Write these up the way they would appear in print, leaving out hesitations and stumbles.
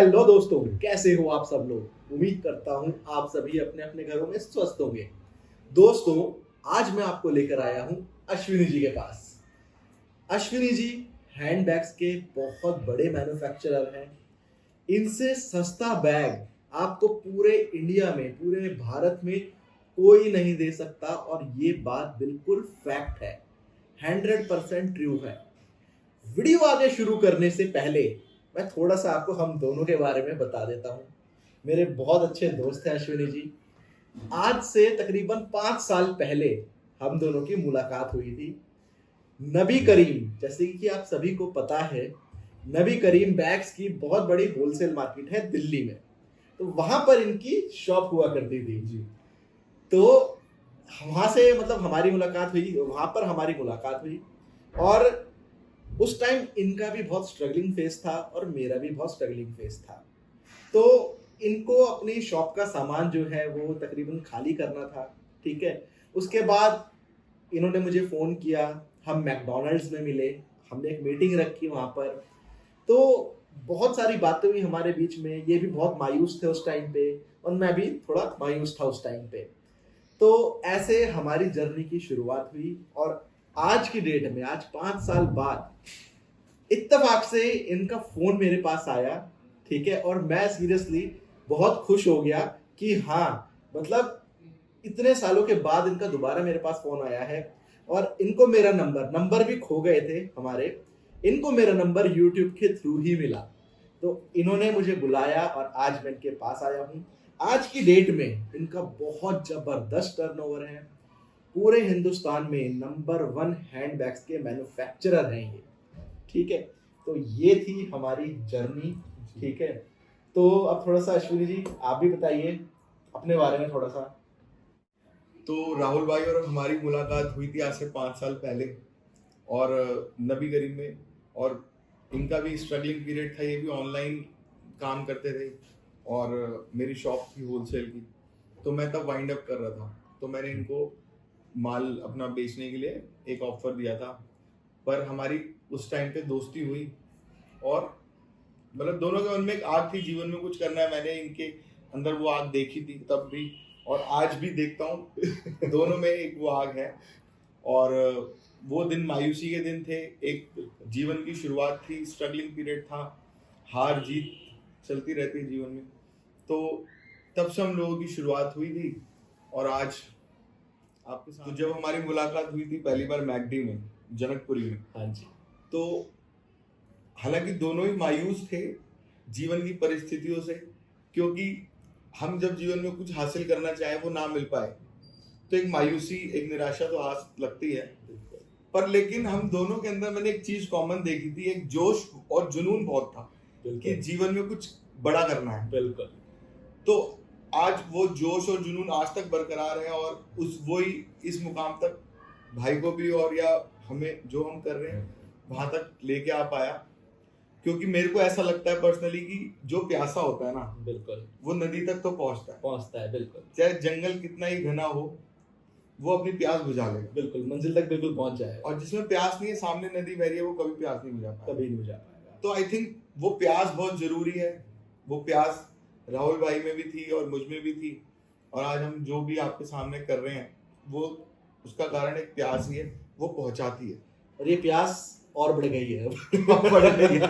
Hello दोस्तों, कैसे हो आप सब लोग। उम्मीद करता हूं आप सभी अपने अपने घरों में स्वस्थ होंगे। दोस्तों, आज मैं आपको लेकर आया हूं अश्विनी जी के पास। अश्विनी जी हैंडबैग्स के बहुत बड़े मैन्युफैक्चरर हैं। इनसे सस्ता बैग आपको पूरे इंडिया में, पूरे भारत में कोई नहीं दे सकता, और ये बात बिल्कुल फैक्ट है, 100% ट्रू है। वीडियो आगे शुरू करने से पहले मैं थोड़ा सा आपको हम दोनों के बारे में बता देता हूँ। मेरे बहुत अच्छे दोस्त हैं अश्विनी जी। आज से तकरीबन 5 साल पहले हम दोनों की मुलाकात हुई थी। नबी करीम, जैसे कि आप सभी को पता है, नबी करीम बैग्स की बहुत बड़ी होलसेल मार्केट है दिल्ली में, तो वहां पर इनकी शॉप हुआ करती थी जी। तो वहां से मतलब हमारी मुलाकात हुई, वहां पर हमारी मुलाकात हुई, और उस टाइम इनका भी बहुत स्ट्रगलिंग फेस था और मेरा भी बहुत स्ट्रगलिंग फेस था। तो इनको अपनी शॉप का सामान जो है वो तकरीबन खाली करना था, ठीक है। उसके बाद इन्होंने मुझे फ़ोन किया, हम मैकडॉनल्ड्स में मिले, हमने एक मीटिंग रखी वहाँ पर। तो बहुत सारी बातें हुई हमारे बीच में। ये भी बहुत मायूस थे उस टाइम पे, और मैं भी थोड़ा मायूस था उस टाइम पे। तो ऐसे हमारी जर्नी की शुरुआत हुई, और आज की डेट में, आज 5 साल बाद, इत्तेफाक से इनका फोन मेरे पास आया, ठीक है। और मैं सीरियसली बहुत खुश हो गया कि हाँ, मतलब इतने सालों के बाद इनका दोबारा मेरे पास फोन आया है। और इनको मेरा नंबर भी खो गए थे हमारे, इनको मेरा नंबर यूट्यूब के थ्रू ही मिला। तो इन्होंने मुझे बुलाया और आज मैं इनके पास आया हूँ। आज की डेट में इनका बहुत जबरदस्त टर्नओवर है। पूरे हिंदुस्तान में नंबर 1 हैंडबैग्स के मैन्युफैक्चरर हैं ये, ठीक है। तो ये थी हमारी जर्नी, ठीक है। तो अब थोड़ा सा अश्विनी जी आप भी बताइए अपने बारे में थोड़ा सा। तो राहुल भाई और हमारी मुलाकात हुई थी आज से 5 साल पहले, और नबी करीम में। और इनका भी स्ट्रगलिंग पीरियड था, ये भी ऑनलाइन काम करते थे, और मेरी शॉप थी होलसेल की। तो मैं तब वाइंड अप कर रहा था, तो मैंने इनको माल अपना बेचने के लिए एक ऑफर दिया था। पर हमारी उस टाइम पे दोस्ती हुई, और मतलब दोनों के मन में एक आग थी, जीवन में कुछ करना है। मैंने इनके अंदर वो आग देखी थी तब भी, और आज भी देखता हूँ दोनों में एक वो आग है। और वो दिन मायूसी के दिन थे, एक जीवन की शुरुआत थी, स्ट्रगलिंग पीरियड था, हार जीत चलती रहती है जीवन में। तो तब से हम लोगों की शुरुआत हुई थी, और आज आपके साथ। तो जब हमारी मुलाकात हुई थी पहली बार मैकडी में, जनकपुरी में, हाँ जी। तो हालांकि दोनों ही मायूस थे जीवन की परिस्थितियों से, क्योंकि हम जब जीवन में कुछ हासिल करना चाहे वो ना मिल पाए, तो एक मायूसी, एक निराशा तो हाथ लगती है। पर लेकिन हम दोनों के अंदर मैंने एक चीज कॉमन देखी थी, एक जोश और जुनून बहुत था कि जीवन में कुछ बड़ा करना है। बिल्कुल। तो आज वो जोश और जुनून आज तक बरकरार है, और उस वही इस मुकाम तक भाई को भी, और या हमें जो हम कर रहे हैं वहां तक लेके आ पाया। क्योंकि मेरे को ऐसा लगता है पर्सनली कि जो प्यासा होता है ना, बिल्कुल वो नदी तक तो पहुंचता है। बिल्कुल, चाहे जंगल कितना ही घना हो, वो अपनी प्यास बुझा लेगा, बिल्कुल मंजिल तक बिल्कुल पहुंच जाएगा। और जिसमें प्यास नहीं है, सामने नदी बह रही है, वो कभी प्यास नहीं बुझा पाएगा, कभी नहीं बुझा पाएगा। तो आई थिंक वो प्यास बहुत जरूरी है। वो प्यास राहुल भाई में भी थी और मुझ में भी थी, और आज हम जो भी आपके सामने कर रहे हैं वो उसका कारण एक प्यास ही है, वो पहुंचाती है। और ये प्यास और बढ़ गई है बढ़ गई है।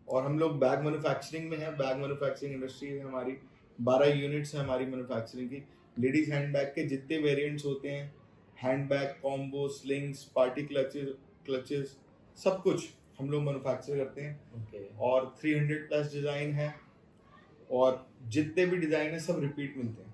और हम लोग बैग मैन्युफैक्चरिंग में हैं। बैग मैन्युफैक्चरिंग इंडस्ट्री है हमारी, 12 यूनिट्स हैं हमारी मैन्युफैक्चरिंग की। लेडीज हैंडबैग के जितने वेरिएंट्स होते हैं, handbag, combo, slings, party clutches, सब कुछ हम लोग मैन्युफैक्चर करते हैं। और 300 प्लस डिज़ाइन है, और जितने भी डिज़ाइन है सब रिपीट मिलते हैं।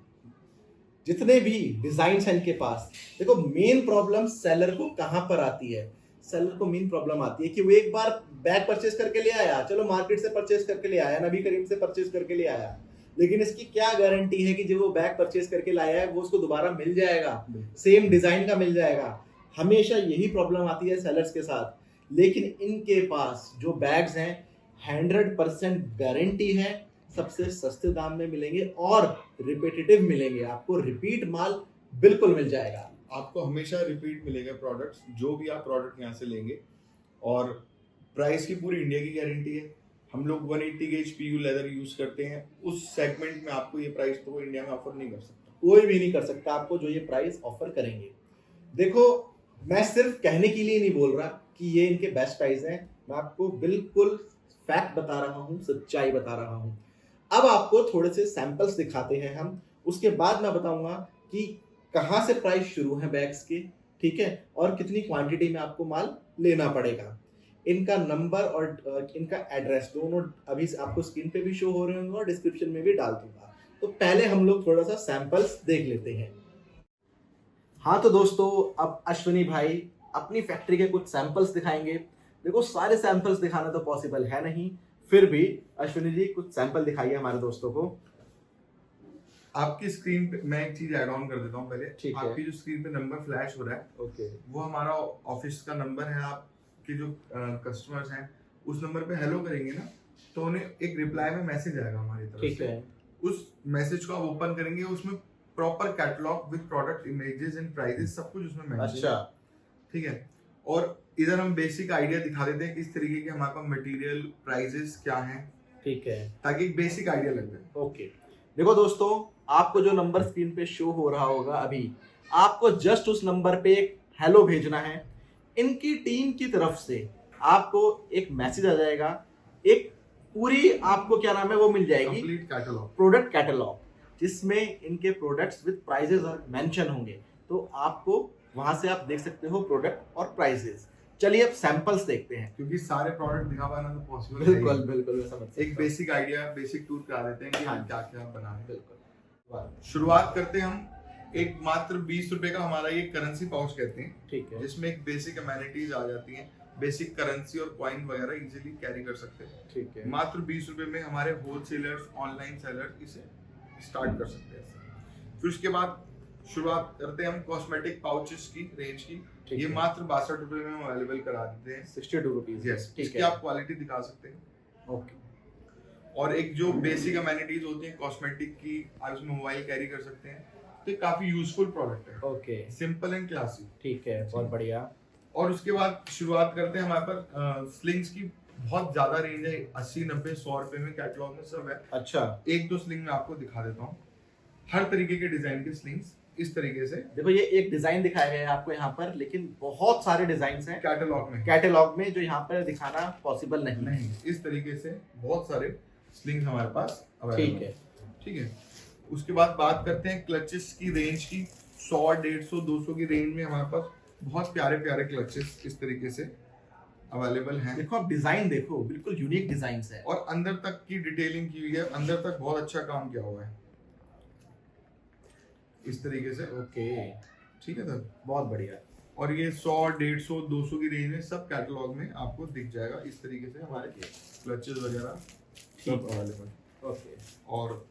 जितने भी डिजाइन हैं इनके पास, देखो मेन प्रॉब्लम सेलर को कहां पर आती है। सेलर को मेन प्रॉब्लम आती है कि वो एक बार बैग परचेस करके ले आया, चलो मार्केट से परचेस करके ले आया, नबी करीम से परचेस करके ले आया, लेकिन इसकी क्या गारंटी है कि जो वो बैग परचेस करके लाया है वो उसको दोबारा मिल जाएगा, सेम डिजाइन का मिल जाएगा। हमेशा यही प्रॉब्लम आती है सेलर्स के साथ। लेकिन इनके पास जो बैग्स हैं 100% गारंटी है, सबसे सस्ते दाम में मिलेंगे और रिपीटेटिव मिलेंगे। आपको रिपीट माल बिल्कुल मिल जाएगा। आपको हमेशा रिपीट मिलेगा प्रोडक्ट्स, जो भी आप प्रोडक्ट यहाँ से लेंगे। और प्राइस की पूरी इंडिया की गारंटी है, हम लोग 180 गेज पीयू लेदर यूज करते हैं, उस सेगमेंट में आपको ये प्राइस तो इंडिया में ऑफर नहीं कर सकता। कोई भी नहीं कर सकता आपको जो ये प्राइस ऑफर करेंगे। देखो, मैं सिर्फ कहने के लिए नहीं बोल रहा कि ये इनके बेस्ट प्राइस हैं, मैं आपको बिल्कुल फैक्ट बता रहा हूँ, सच्चाई बता रहा हूँ। अब आपको थोड़े से सैंपल्स दिखाते हैं हम, उसके बाद मैं बताऊंगा कि कहाँ से प्राइस शुरू है बैग्स के, ठीक है, और कितनी क्वांटिटी में आपको माल लेना पड़ेगा। इनका नंबर और इनका एड्रेस दोनों अभी आपको स्क्रीन पे भी शो हो रहे होंगे और डिस्क्रिप्शन में भी डाल दूंगा। तो पहले हम लोग थोड़ा सा सैंपल्स देख लेते हैं। हाँ तो दोस्तों, अब अश्विनी भाई अपनी फैक्ट्री के कुछ सैंपल्स दिखाएंगे। देखो, सारे सैंपल्स दिखाना तो पॉसिबल है नहीं, फिर भी अश्विनी जी कुछ सैंपल दिखाइए हमारे दोस्तों को। आपकी स्क्रीन पे मैं एक चीज ऐड ऑन कर देता हूँ पहले। ठीक है। आपकी जो स्क्रीन पे नंबर फ्लैश हो रहा है, ओके, वो हमारा ऑफिस का नंबर है। आपके जो कस्टमर्स हैं उस नंबर पे हेलो करेंगे ना, तो उन्हें एक रिप्लाई में मैसेज आएगा हमारी तरफ ठीक से। है। उस मैसेज को आप ओपन करेंगे, उसमें proper catalogue with product images and prices सब कुछ उसमें मेंशन है। अच्छा, ठीक है। और इधर हम बेसिक आइडिया दिखा देते हैं किस तरीके के हमारे पास मटेरियल प्राइसेस क्या हैं, ठीक है, ताकि एक बेसिक आइडिया लग जाए। ओके। देखो दोस्तों, आपको जो नंबर स्क्रीन पे शो हो रहा होगा अभी, आपको जस्ट उस नंबर पे एक हेलो भेजना है। इनकी टीम की तरफ से आपको एक मैसेज आ जाएगा, एक पूरी आपको क्या नाम है वो मिल जाएगी, कंप्लीट कैटलॉग, प्रोडक्ट कैटलॉग, जिसमें इनके प्रोडक्ट्स विद प्राइजेस और मेंशन होंगे। तो आपको वहां से आप देख सकते हो प्रोडक्ट और प्राइसेस। चलिए अब सैंपल्स देखते हैं। क्योंकि सारे प्रोडक्ट दिखा पाना तो पॉसिबल बिल्कुल नहीं। बिल्कुल, मैं समझ सकता एक हूं। बेसिक आइडिया, बेसिक टूर करा देते हैं कि हाँ। हम क्या क्या बना रहे हैं। बिल्कुल, शुरुआत करते हैं हम एक मात्र 20 रुपए का हमारा ये करेंसी पाउच कहते हैं, ठीक है, जिसमें एक बेसिक अमेनिटीज आ जाती हैं, बेसिक करेंसी और कॉइन वगैरह इजीली कैरी कर सकते हैं। ठीक है, मात्र 20 रुपए में हमारे होलसेलर्स, ऑनलाइन सेलर्स इसे स्टार्ट कर सकते हैं। फिर उसके बाद शुरुआत करते हैं हम कॉस्मेटिक पाउचेस की रेंज की। ठीक ये है। मात्र 62 रुपए में हम अवेलेबल करा देते हैं। 62 रुपीज। यस, ठीक इसकी है, आप क्वालिटी दिखा सकते हैं। ओके, और एक जो बेसिक अमेनिटीज होती हैं कॉस्मेटिक की, आप उसमें मोबाइल कैरी कर सकते हैं। तो ये काफी यूजफुल प्रोडक्ट है, ओके, सिंपल एंड क्लासी। ठीक है, बहुत बढ़िया। और उसके बाद शुरुआत करते हैं हमारे पास स्लिंग्स की। बहुत ज्यादा रेंज है, 80, 90, 100 रुपए में कैटलॉग में सब है। अच्छा, एक दो स्लिंग में आपको दिखा देता हूँ। हर तरीके के डिजाइन के स्लिंग्स इस तरीके से देखो ये एक डिजाइन दिखाया गया है आपको यहाँ पर, लेकिन बहुत सारे डिजाइन हैं कैटलॉग में कैटलॉग में जो यहाँ पर दिखाना पॉसिबल नहीं है। नहीं, इस तरीके से बहुत सारे स्लिंग्स हमारे पास ठीक है, ठीक है। उसके बाद बात करते हैं क्लचेस की रेंज की। 100, 150, 200 की रेंज में हमारे पास बहुत प्यारे प्यारे क्लचेस इस तरीके से अवेलेबल हैं। देखो आप डिजाइन देखो, बिल्कुल यूनिक डिजाइन है। और अंदर तक की डिटेलिंग की हुई है, अंदर तक बहुत अच्छा काम किया हुआ है इस तरीके से। ओके, ठीक है सर, बहुत बढ़िया। और ये 100, 150, 200 की रेंज में सब कैटलॉग में आपको दिख जाएगा इस तरीके से। हमारे क्लचेस वगैरह सब अवेलेबल। ओके, और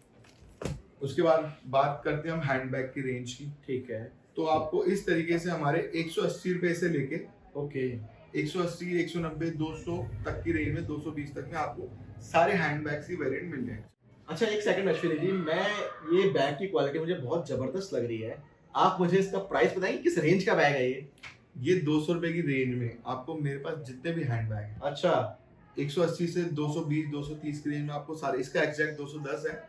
उसके बाद बात करते हैं हम हैंडबैग की रेंज की। ठीक है, तो आपको इस तरीके से हमारे 180 रुपए से लेके ओके, 180, 190, 200 तक की रेंज में, 220 तक में आपको सारे हैंडबैग्स की वेरिएंट मिल जाएंगे। अच्छा एक सेकंड अश्विनी जी, मैं ये बैग की क्वालिटी मुझे बहुत जबरदस्त लग रही है। आप मुझे इसका प्राइस बताएंगे, किस रेंज का बैग है ये 200 रुपए की रेंज में आपको मेरे पास जितने भी हैंडबैग हैं, अच्छा, 180 से 220, 230 की रेंज में आपको सारे, इसका एग्जैक्ट 210 है,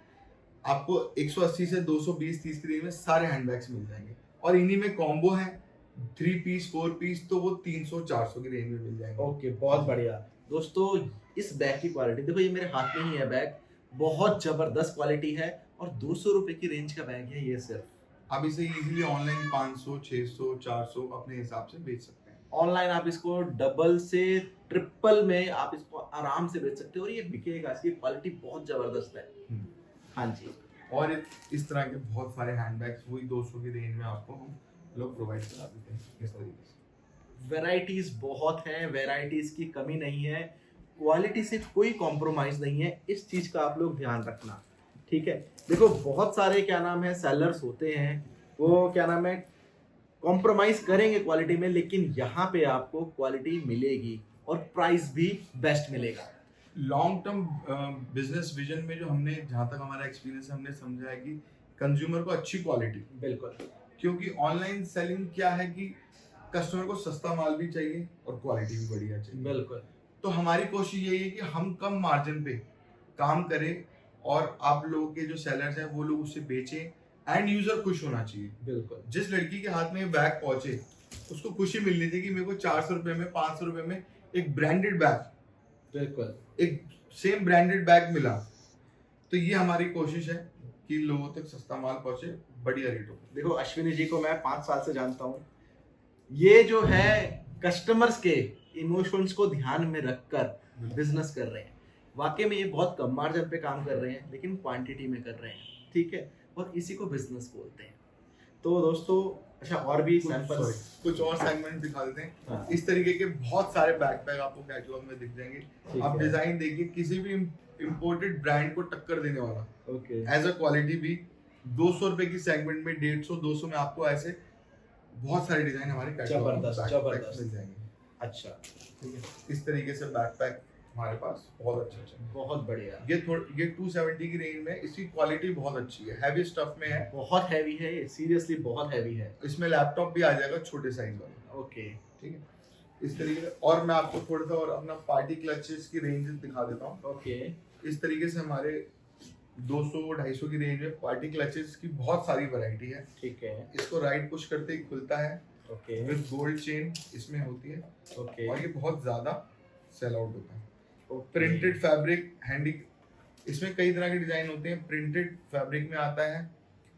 आपको 180 से 220, 30 की रेंज में सारे हैंडबैग्स मिल जाएंगे। और इन्हीं में कॉम्बो है 3 पीस, 4 पीस, तो वो 300, 400 की रेंज में मिल जाएंगे। ओके, बहुत बढ़िया। दोस्तों इस बैग की क्वालिटी देखो, ये मेरे हाथ में ही है बैग, बहुत जबरदस्त क्वालिटी है और 200 रुपए की रेंज का बैग है ये सिर्फ। आप इसे इजीली ऑनलाइन 500, 600, 400 अपने हिसाब से बेच सकते हैं। ऑनलाइन आप इसको डबल से ट्रिपल में आप इसको आराम से बेच सकते हो और ये बिकेगा, इसकी क्वालिटी बहुत जबरदस्त है। हाँ जी। और इस तरह के बहुत सारे हैंडबैग्स वही 200 की रेंज में आपको हम लोग प्रोवाइड करा देते हैं इस तरीके से। वैरायटीज बहुत हैं, वैरायटीज की कमी नहीं है, क्वालिटी से कोई कॉम्प्रोमाइज नहीं है, इस चीज का आप लोग ध्यान रखना, ठीक है। देखो बहुत सारे क्या नाम है सेलर्स होते हैं, वो क्या नाम है कॉम्प्रोमाइज करेंगे क्वालिटी में, लेकिन यहाँ पे आपको क्वालिटी मिलेगी और प्राइस भी बेस्ट मिलेगा। लॉन्ग टर्म बिजनेस विजन में जो हमने, जहाँ तक हमारा एक्सपीरियंस है, हमने समझा है कि कंज्यूमर को अच्छी क्वालिटी, बिल्कुल, क्योंकि ऑनलाइन सेलिंग क्या है कि कस्टमर को सस्ता माल भी चाहिए और क्वालिटी भी बढ़िया चाहिए। बिल्कुल। तो हमारी कोशिश यही है कि हम कम मार्जिन पे काम करें और आप लोगों के जो सेलर्स हैं वो लोग उससे बेचें, एंड यूजर खुश होना चाहिए। बिल्कुल। जिस लड़की के हाथ में ये बैग पहुंचे उसको खुशी मिलनी चाहिए कि मेरे को 400 रुपए में, 500 रुपए में एक ब्रांडेड बैग, बिल्कुल। एक सेम ब्रांडेड बैग मिला। तो ये हमारी कोशिश है कि लोगों तक सस्ता माल पहुंचे बढ़िया रेटों पे। देखो अश्विनी जी को मैं 5 साल से जानता हूँ, ये जो है कस्टमर्स के इमोशंस को ध्यान में रखकर बिजनेस कर रहे हैं। वाकई में ये बहुत कम मार्जिन पे काम कर रहे हैं लेकिन क्वांटिटी में कर रहे हैं, ठीक है, और इसी को बिजनेस बोलते हैं। तो दोस्तों अच्छा और भी सैंपल्स, कुछ और सेगमेंट दिखा देते हैं। हाँ। इस तरीके के बहुत सारे बैकपैक आपको कैटलॉग में दिख जाएंगे। ठीक आप है। डिजाइन देखिए, किसी भी इंपोर्टेड ब्रांड को टक्कर देने वाला, ओके। एज अ क्वालिटी भी। 200 रुपए की सेगमेंट में 150, 200 में आपको ऐसे बहुत सारे डिजाइन हमारे कैटलॉग में जबरदस्त मिल जाएंगे। अच्छा, ठीक है, इस तरीके से बैकपैक हमारे पास बहुत अच्छा। बहुत बढ़िया। ये 270 की रेंज में, इसकी क्वालिटी बहुत अच्छी है, हैवी स्टफ में है, बहुत हैवी है ये, सीरियसली बहुत हैवी है। इसमें लैपटॉप भी आ जाएगा छोटे साइज वाला। ओके, ठीक है, इस तरीके से। और मैं आपको थोड़ा सा और अपना पार्टी क्लचेस की रेंज दिखा देता हूँ। ओके। इस तरीके से हमारे 200-250 की रेंज में पार्टी क्लचेस की बहुत सारी वैरायटी है। ठीक है। इसको राइट पुश करते ही खुलता है, ओके। विद गोल्ड चेन इसमें होती है, ओके। और ये बहुत ज्यादा सेल आउट होता है। ओके। प्रिंटेड फैब्रिक, हैंडी, इसमें कई तरह के डिजाइन होते हैं। प्रिंटेड फैब्रिक में आता है,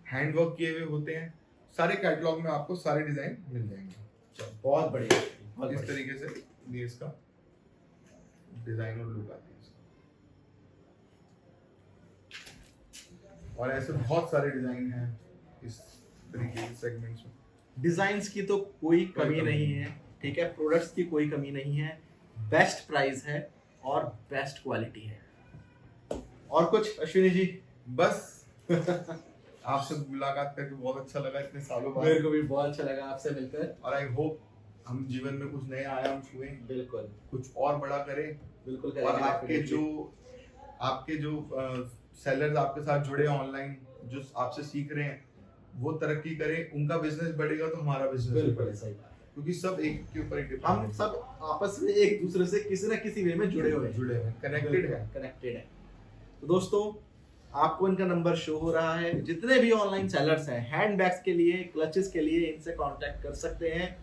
हैंड वर्क किए हुए होते हैं। सारे कैटलॉग में आपको सारे डिजाइन मिल जाएंगे। अच्छा, बहुत बढ़िया, बहुत इस बढ़िया। तरीके से ये इसका डिजाइन और लुक आती है इसका। और ऐसे बहुत सारे डिजाइन हैं इस तरीके के सेगमेंट्स में। डिजाइन्स की तो कोई कमी नहीं है, ठीक है, प्रोडक्ट्स की कोई कमी नहीं है, बेस्ट प्राइस है और बेस्ट क्वालिटी है। और कुछ अश्विनी जी? बस आपसे मुलाकात करके बहुत अच्छा लगा इतने सालों बाद। मेरे को भी बहुत अच्छा लगा आपसे मिलकर, और आई होप हम जीवन में कुछ नए आयाम छुएं, बिल्कुल कुछ और बड़ा करें, बिल्कुल और करेंगे। आपके जो सेलर्स आपके साथ जुड़े ऑनलाइन, जो आपसे सीख रहे हैं, वो तरक्की करें, उनका बिजनेस बढ़ेगा तो हमारा बिजनेस बिल्कुल बढ़ेगा। सही बात है। क्योंकि सब एक के ऊपर एक हम सब आपस में एक दूसरे से किसी न किसी वे में जुड़े हुए हैं, जुड़े हैं, कनेक्टेड है। कनेक्टेड है। तो दोस्तों आपको इनका नंबर शो हो रहा है, जितने भी ऑनलाइन सेलर्स हैं हैंड बैग्स के लिए, क्लचेस के लिए, इनसे कांटेक्ट कर सकते हैं।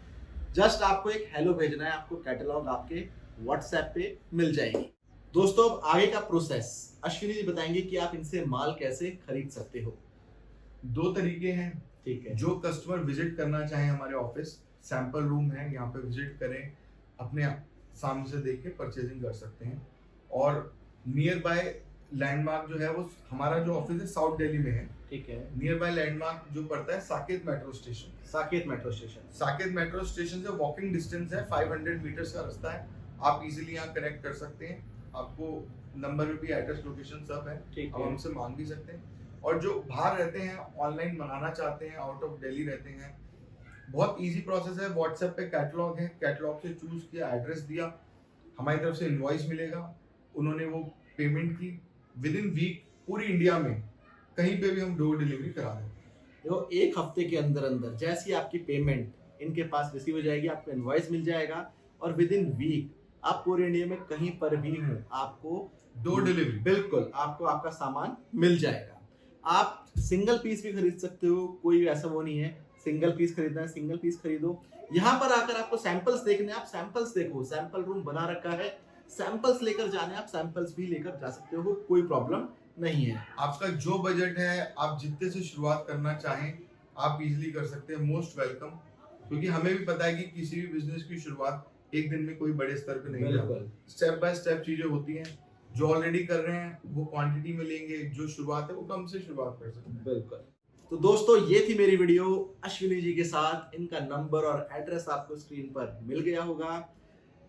जस्ट आपको एक हेलो भेजना है, आपको कैटलॉग आपके व्हाट्सएप पे मिल जाएगी। दोस्तों अब आगे का प्रोसेस अश्विनी जी बताएंगे कि आप इनसे माल कैसे खरीद सकते हो। 2 तरीके हैं। ठीक है। जो कस्टमर विजिट करना चाहे हमारे ऑफिस, सैंपल रूम है, यहाँ पे विजिट करें, अपने सामने से देख के परचेजिंग कर सकते हैं। और नियर बाय लैंडमार्क जो है वो, हमारा जो ऑफिस है साउथ दिल्ली में है। ठीक है। नियर बाय लैंडमार्क जो पड़ता है Saket metro station. Saket metro station. Saket metro station से वॉकिंग डिस्टेंस है, 500 मीटर्स का रास्ता है। आप इजीली यहाँ कनेक्ट कर सकते हैं। आपको नंबर में भी एड्रेस, लोकेशन सब है, ठीक आप है। हमसे मांग भी सकते हैं। और जो बाहर रहते हैं, ऑनलाइन मंगाना चाहते हैं, आउट ऑफ दिल्ली रहते हैं, बहुत इजी प्रोसेस है। व्हाट्सएप पे कैटलॉग है, कैटलॉग से चूज किया, एड्रेस दिया, हमारी तरफ से इनवॉइस मिलेगा, उन्होंने वो पेमेंट की, विद इन वीक पूरी इंडिया में कहीं पे भी हम डोर डिलीवरी करा दें। देखो एक हफ्ते के अंदर अंदर जैसी आपकी पेमेंट इनके पास रिसीव हो जाएगी, आपको इनवॉइस मिल जाएगा, और विद इन वीक आप पूरे इंडिया में कहीं पर भी हो, आपको डोर डिलीवरी, बिल्कुल आपको आपका सामान मिल जाएगा। आप सिंगल पीस भी खरीद सकते हो, कोई ऐसा वो नहीं है सिंगल पीस खरीदना है सिंगल पीस खरीदो। यहाँ पर आकर आपको सैंपल्स देखने, आप सैंपल्स देखो, सैंपल रूम बना रखा है, सैंपल्स लेकर जाने, आप सैंपल्स भी लेकर जा सकते हो, कोई प्रॉब्लम नहीं है। आपका जो बजट है, आप जितने से शुरुआत करना चाहें आप इजीली कर सकते हैं, मोस्ट वेलकम। क्योंकि हमें भी पता है कि किसी भी बिजनेस की शुरुआत एक दिन में कोई बड़े स्तर पे नहीं होती, स्टेप बाय स्टेप चीजें होती हैं। जो ऑलरेडी कर रहे हैं वो क्वांटिटी में लेंगे, जो शुरुआत है वो कम से शुरुआत कर सकते हैं। बिल्कुल। तो दोस्तों ये थी मेरी वीडियो अश्विनी जी के साथ। इनका नंबर और एड्रेस आपको स्क्रीन पर मिल गया होगा।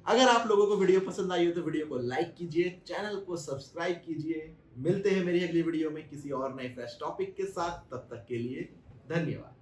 अगर आप लोगों को वीडियो पसंद आई हो तो वीडियो को लाइक कीजिए, चैनल को सब्सक्राइब कीजिए। मिलते हैं मेरी अगली वीडियो में किसी और नए फ्रेश टॉपिक के साथ, तब तक के लिए धन्यवाद।